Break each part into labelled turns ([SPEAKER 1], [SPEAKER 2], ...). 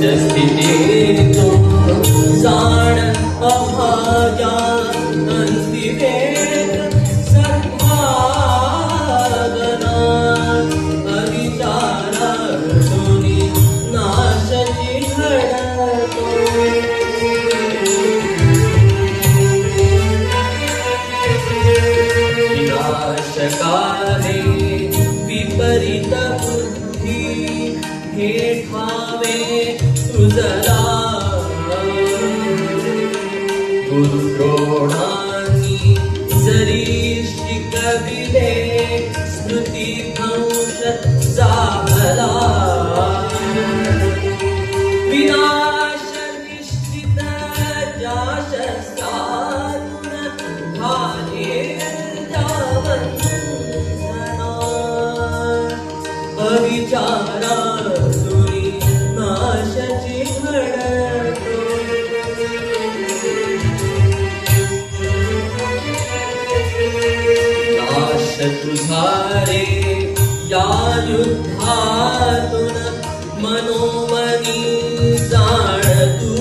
[SPEAKER 1] सत्यस्थितीतो जाण अभाग्या अंतिवेद सद्भावना अविचारातूनी नाशची घडतो विनाशकाले विपरीत बुद्धी हे ठावे तुझला गुरुद्रोणांनी जरी शिकविले स्मृती भ्रंश जाभला विनाश निश्चित ज्या शस्त्रातून झाले जावंजना अविचारातूनी नाशची घडतो नाश तुझा रे या युद्धातून मनोमनी जाण तू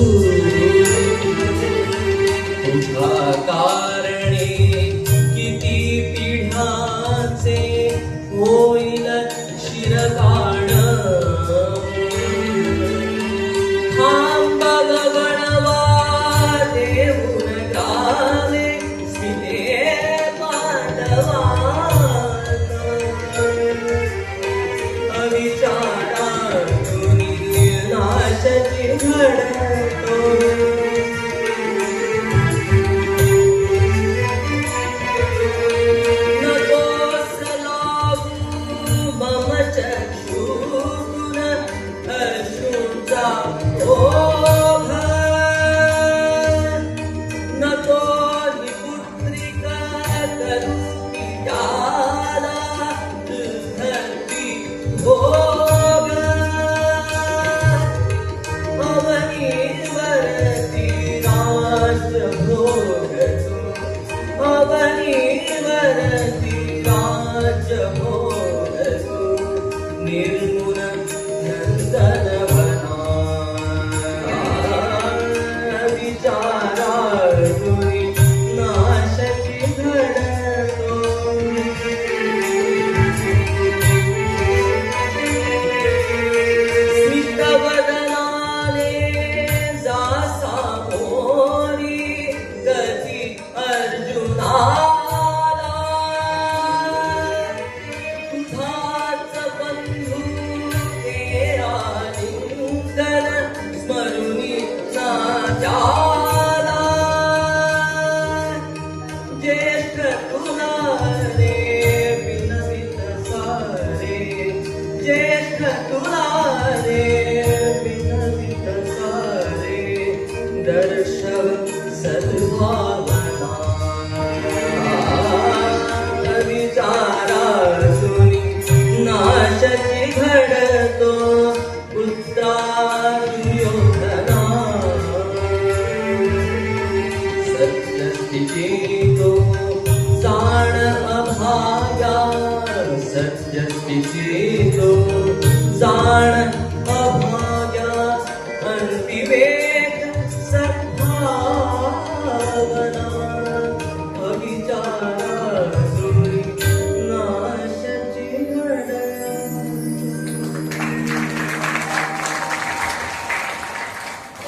[SPEAKER 1] तुझ्या कारणे किती पिढ्याचे होईल शिरकाण भगवणवा देऊन गावे स्मिते अविचारातूनी नाशची घडतो नकोस लागू मम चक्षुतून अश्रूचा ओघ नको निपुत्रिका करुणी त्याला धरती भोग अवनीवरती राज भोगतो अवनीवरती राज भोगतो निर्गुण नंदनवना विचारातूनी नाशची घडतो स्मितवदनाने जा सामोरी गती अर्जुनाला तुझाच बंधू तेरा लिंगन स्मरुनी ना जाला ज्येष्ठ तुला रे विनवित सारे ज्येष्ठ तुला रे विनवित सारे दर्शव सद्भावना विचारातूनी नाशची घडतो उत्तरायोधना सत्यस्थितीतो जाण अभाग्या सत्यस्थितीतो जाण